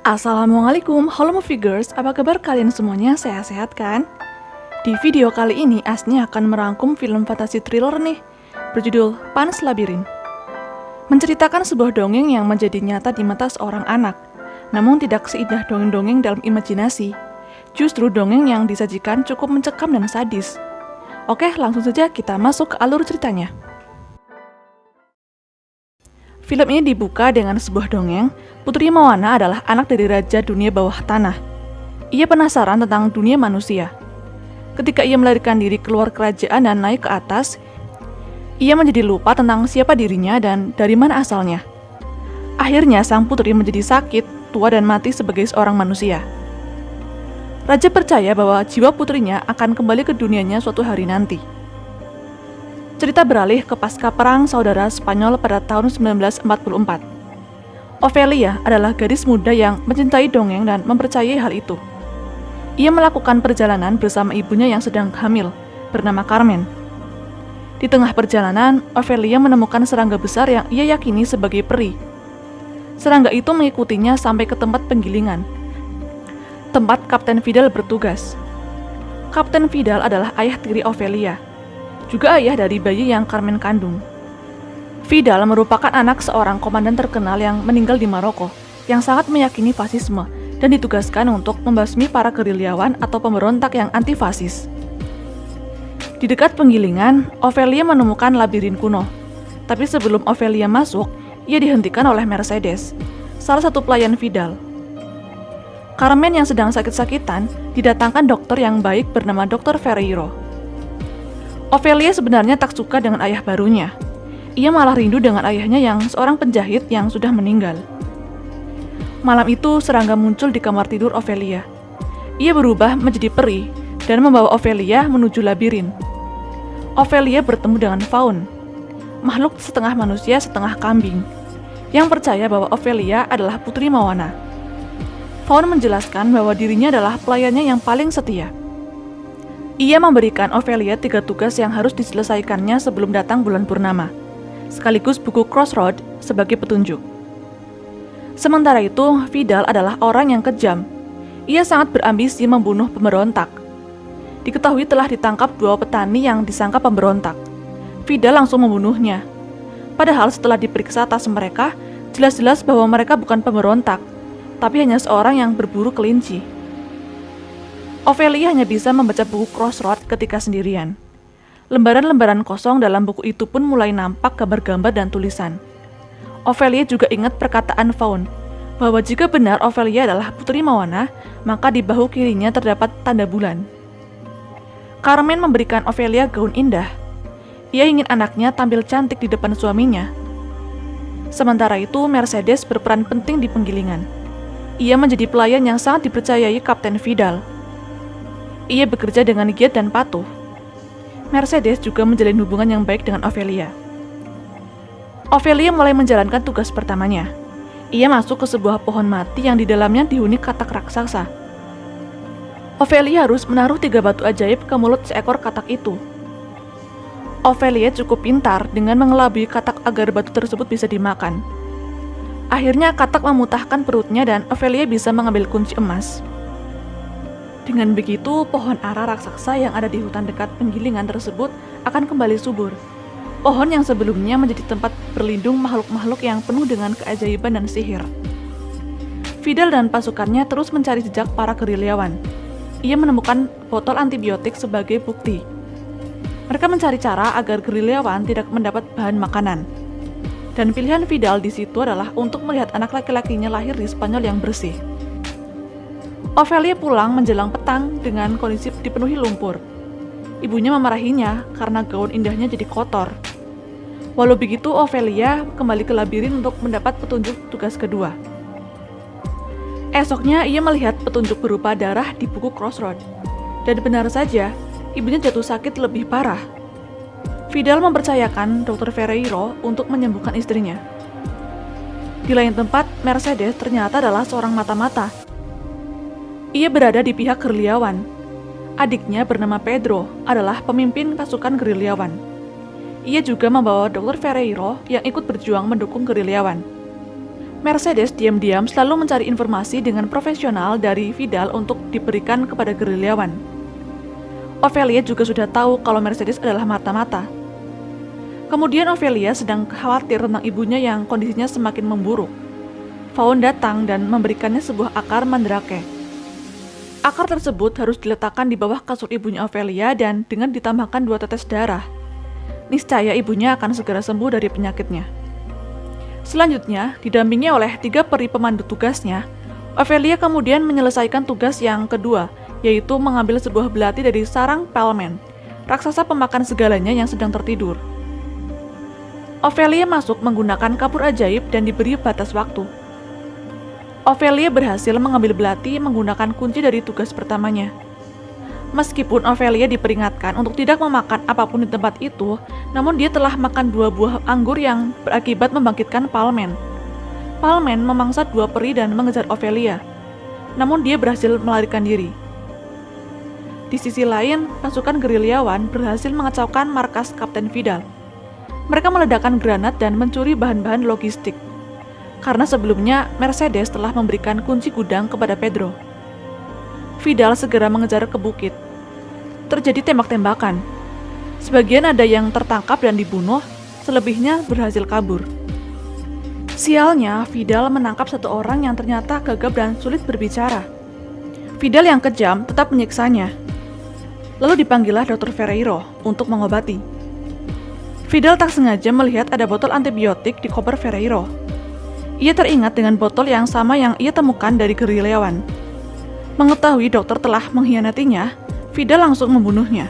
Assalamualaikum, halo Movieggers, apa kabar kalian semuanya? Sehat-sehat kan? Di video kali ini Asni akan merangkum film fantasi thriller nih, berjudul Panas Labirin. Menceritakan sebuah dongeng yang menjadi nyata di mata seorang anak, namun tidak seindah dongeng-dongeng dalam imajinasi. Justru dongeng yang disajikan cukup mencekam dan sadis. Oke, langsung saja kita masuk ke alur ceritanya. Film ini dibuka dengan sebuah dongeng. Putri Moana adalah anak dari Raja Dunia Bawah Tanah. Ia penasaran tentang dunia manusia. Ketika ia melarikan diri keluar kerajaan dan naik ke atas, ia menjadi lupa tentang siapa dirinya dan dari mana asalnya. Akhirnya sang putri menjadi sakit, tua dan mati sebagai seorang manusia. Raja percaya bahwa jiwa putrinya akan kembali ke dunianya suatu hari nanti. Cerita beralih ke pasca perang saudara Spanyol pada tahun 1944. Ophelia adalah gadis muda yang mencintai dongeng dan mempercayai hal itu. Ia melakukan perjalanan bersama ibunya yang sedang hamil, bernama Carmen. Di tengah perjalanan, Ophelia menemukan serangga besar yang ia yakini sebagai peri. Serangga itu mengikutinya sampai ke tempat penggilingan, tempat Kapten Vidal bertugas. Kapten Vidal adalah ayah tiri Ophelia, juga ayah dari bayi yang Carmen kandung. Vidal merupakan anak seorang komandan terkenal yang meninggal di Maroko, yang sangat meyakini fasisme dan ditugaskan untuk membasmi para gerilyawan atau pemberontak yang anti-fasis. Di dekat penggilingan, Ophelia menemukan labirin kuno. Tapi sebelum Ophelia masuk, ia dihentikan oleh Mercedes, salah satu pelayan Vidal. Carmen yang sedang sakit-sakitan didatangkan dokter yang baik bernama Dr. Ferreiro. Ophelia sebenarnya tak suka dengan ayah barunya. Ia malah rindu dengan ayahnya yang seorang penjahit yang sudah meninggal. Malam itu, serangga muncul di kamar tidur Ophelia. Ia berubah menjadi peri dan membawa Ophelia menuju labirin. Ophelia bertemu dengan Faun, makhluk setengah manusia setengah kambing, yang percaya bahwa Ophelia adalah Putri Moana. Faun menjelaskan bahwa dirinya adalah pelayannya yang paling setia. Ia memberikan Ophelia 3 tugas yang harus diselesaikannya sebelum datang bulan purnama, sekaligus buku Crossroad sebagai petunjuk. Sementara itu, Vidal adalah orang yang kejam. Ia sangat berambisi membunuh pemberontak. Diketahui telah ditangkap 2 petani yang disangka pemberontak. Vidal langsung membunuhnya. Padahal setelah diperiksa tas mereka, jelas-jelas bahwa mereka bukan pemberontak, tapi hanya seorang yang berburu kelinci. Ophelia hanya bisa membaca buku Crossroad ketika sendirian. Lembaran-lembaran kosong dalam buku itu pun mulai nampak gambar-gambar dan tulisan. Ophelia juga ingat perkataan Faun, bahwa jika benar Ophelia adalah Putri Moana, maka di bahu kirinya terdapat tanda bulan. Carmen memberikan Ophelia gaun indah. Ia ingin anaknya tampil cantik di depan suaminya. Sementara itu, Mercedes berperan penting di penggilingan. Ia menjadi pelayan yang sangat dipercayai Kapten Vidal. Ia bekerja dengan giat dan patuh. Mercedes juga menjalin hubungan yang baik dengan Ophelia. Ophelia mulai menjalankan tugas pertamanya. Ia masuk ke sebuah pohon mati yang di dalamnya dihuni katak raksasa. Ophelia harus menaruh 3 batu ajaib ke mulut seekor katak itu. Ophelia cukup pintar dengan mengelabui katak agar batu tersebut bisa dimakan. Akhirnya katak memutahkan perutnya dan Ophelia bisa mengambil kunci emas. Dengan begitu, pohon ara raksasa yang ada di hutan dekat penggilingan tersebut akan kembali subur. Pohon yang sebelumnya menjadi tempat berlindung makhluk-makhluk yang penuh dengan keajaiban dan sihir. Vidal dan pasukannya terus mencari jejak para gerilyawan. Ia menemukan botol antibiotik sebagai bukti. Mereka mencari cara agar gerilyawan tidak mendapat bahan makanan. Dan pilihan Vidal di situ adalah untuk melihat anak laki-lakinya lahir di Spanyol yang bersih. Ophelia pulang menjelang petang dengan kondisi dipenuhi lumpur. Ibunya memarahinya karena gaun indahnya jadi kotor. Walau begitu, Ophelia kembali ke labirin untuk mendapat petunjuk tugas kedua. Esoknya, ia melihat petunjuk berupa darah di buku Crossroad. Dan benar saja, ibunya jatuh sakit lebih parah. Vidal mempercayakan Dr. Ferreiro untuk menyembuhkan istrinya. Di lain tempat, Mercedes ternyata adalah seorang mata-mata. Ia berada di pihak gerilyawan. Adiknya bernama Pedro adalah pemimpin pasukan gerilyawan. Ia juga membawa Dr. Ferreiro yang ikut berjuang mendukung gerilyawan. Mercedes diam-diam selalu mencari informasi dengan profesional dari Vidal untuk diberikan kepada gerilyawan. Ophelia juga sudah tahu kalau Mercedes adalah mata-mata. Kemudian Ophelia sedang khawatir tentang ibunya yang kondisinya semakin memburuk. Faun datang dan memberikannya sebuah akar mandrake. Akar tersebut harus diletakkan di bawah kasur ibunya Ophelia dan dengan ditambahkan 2 tetes darah. Niscaya ibunya akan segera sembuh dari penyakitnya. Selanjutnya, didampingi oleh 3 peri pemandu tugasnya, Ophelia kemudian menyelesaikan tugas yang kedua, yaitu mengambil sebuah belati dari sarang Pelmen, raksasa pemakan segalanya yang sedang tertidur. Ophelia masuk menggunakan kapur ajaib dan diberi batas waktu. Ophelia berhasil mengambil belati menggunakan kunci dari tugas pertamanya. Meskipun Ophelia diperingatkan untuk tidak memakan apapun di tempat itu, namun dia telah makan 2 buah anggur yang berakibat membangkitkan Pelmen. Pelmen memangsa 2 peri dan mengejar Ophelia, namun dia berhasil melarikan diri. Di sisi lain, pasukan gerilyawan berhasil mengacaukan markas Kapten Vidal. Mereka meledakkan granat dan mencuri bahan-bahan logistik, karena sebelumnya Mercedes telah memberikan kunci gudang kepada Pedro. Vidal segera mengejar ke bukit. Terjadi tembak-tembakan. Sebagian ada yang tertangkap dan dibunuh, selebihnya berhasil kabur. Sialnya, Vidal menangkap 1 orang yang ternyata gagap dan sulit berbicara. Vidal yang kejam tetap menyiksanya. Lalu dipanggillah Dr. Ferreiro untuk mengobati. Vidal tak sengaja melihat ada botol antibiotik di koper Ferreiro. Ia teringat dengan botol yang sama yang ia temukan dari gerilyawan. Mengetahui dokter telah mengkhianatinya, Vidal langsung membunuhnya.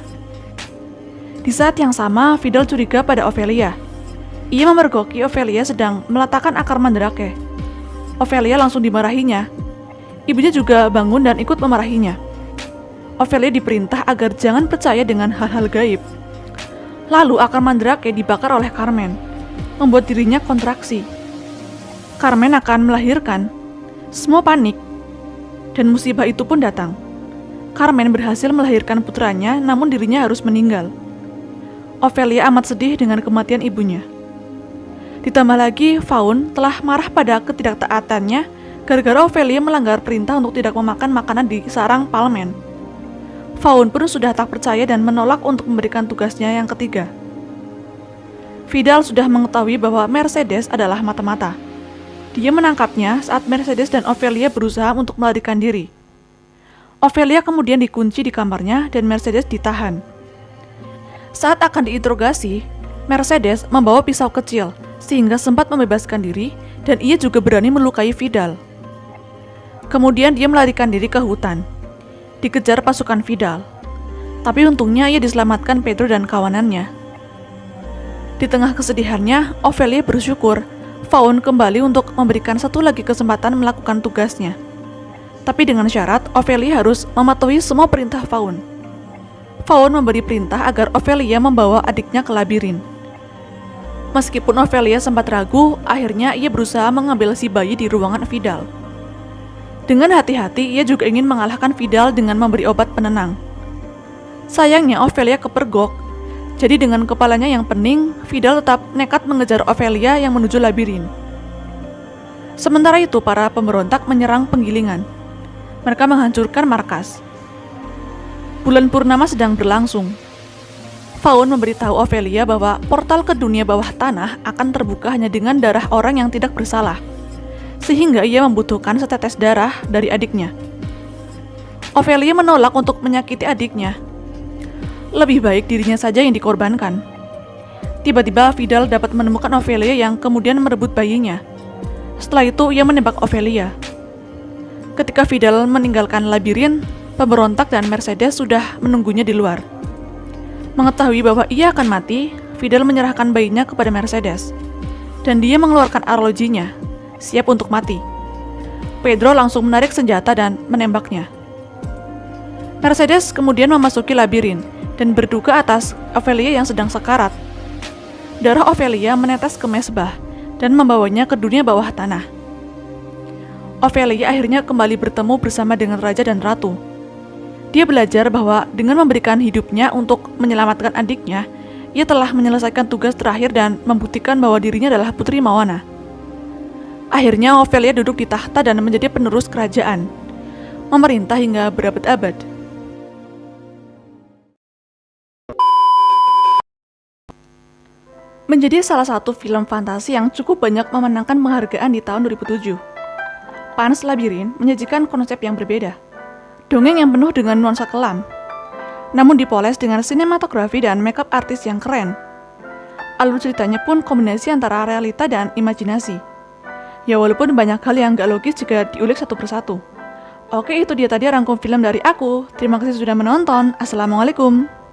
Di saat yang sama, Vidal curiga pada Ophelia. Ia memergoki Ophelia sedang meletakkan akar mandrake. Ophelia langsung dimarahinya. Ibunya juga bangun dan ikut memarahinya. Ophelia diperintah agar jangan percaya dengan hal-hal gaib. Lalu akar mandrake dibakar oleh Carmen, membuat dirinya kontraksi. Carmen akan melahirkan. Semua panik, dan musibah itu pun datang. Carmen berhasil melahirkan putranya, namun dirinya harus meninggal. Ophelia amat sedih dengan kematian ibunya. Ditambah lagi, Faun telah marah pada ketidaktaatannya gara-gara Ophelia melanggar perintah untuk tidak memakan makanan di sarang Pelmen. Faun pun sudah tak percaya dan menolak untuk memberikan tugasnya yang ketiga. Vidal sudah mengetahui bahwa Mercedes adalah mata-mata. Dia menangkapnya saat Mercedes dan Ophelia berusaha untuk melarikan diri. Ophelia kemudian dikunci di kamarnya dan Mercedes ditahan. Saat akan diinterogasi, Mercedes membawa pisau kecil sehingga sempat membebaskan diri dan ia juga berani melukai Vidal. Kemudian dia melarikan diri ke hutan, dikejar pasukan Vidal. Tapi untungnya ia diselamatkan Pedro dan kawanannya. Di tengah kesedihannya, Ophelia bersyukur Faun kembali untuk memberikan 1 lagi kesempatan melakukan tugasnya. Tapi dengan syarat, Ophelia harus mematuhi semua perintah Faun. Faun memberi perintah agar Ophelia membawa adiknya ke labirin. Meskipun Ophelia sempat ragu, akhirnya ia berusaha mengambil si bayi di ruangan Vidal. Dengan hati-hati, ia juga ingin mengalahkan Vidal dengan memberi obat penenang. Sayangnya Ophelia kepergok, jadi dengan kepalanya yang pening, Vidal tetap nekat mengejar Ophelia yang menuju labirin. Sementara itu, para pemberontak menyerang penggilingan. Mereka menghancurkan markas. Bulan purnama sedang berlangsung. Faun memberitahu Ophelia bahwa portal ke dunia bawah tanah akan terbuka hanya dengan darah orang yang tidak bersalah, sehingga ia membutuhkan setetes darah dari adiknya. Ophelia menolak untuk menyakiti adiknya. Lebih baik dirinya saja yang dikorbankan. Tiba-tiba Vidal dapat menemukan Ophelia yang kemudian merebut bayinya. Setelah itu ia menembak Ophelia. Ketika Vidal meninggalkan labirin, pemberontak dan Mercedes sudah menunggunya di luar. Mengetahui bahwa ia akan mati, Vidal menyerahkan bayinya kepada Mercedes, dan dia mengeluarkan arlojinya, siap untuk mati. Pedro langsung menarik senjata dan menembaknya. Mercedes kemudian memasuki labirin dan berduka atas Ophelia yang sedang sekarat. Darah Ophelia menetes ke mesbah dan membawanya ke dunia bawah tanah. Ophelia akhirnya kembali bertemu bersama dengan raja dan ratu. Dia belajar bahwa dengan memberikan hidupnya untuk menyelamatkan adiknya, ia telah menyelesaikan tugas terakhir dan membuktikan bahwa dirinya adalah Putri Moana. Akhirnya Ophelia duduk di tahta dan menjadi penerus kerajaan, memerintah hingga berabad-abad. Menjadi salah satu film fantasi yang cukup banyak memenangkan penghargaan di tahun 2007. Pan's Labyrinth menyajikan konsep yang berbeda. Dongeng yang penuh dengan nuansa kelam, namun dipoles dengan sinematografi dan makeup artis yang keren. Alur ceritanya pun kombinasi antara realita dan imajinasi. Ya walaupun banyak hal yang gak logis jika diulik satu persatu. Oke, itu dia tadi rangkum film dari aku. Terima kasih sudah menonton. Assalamualaikum.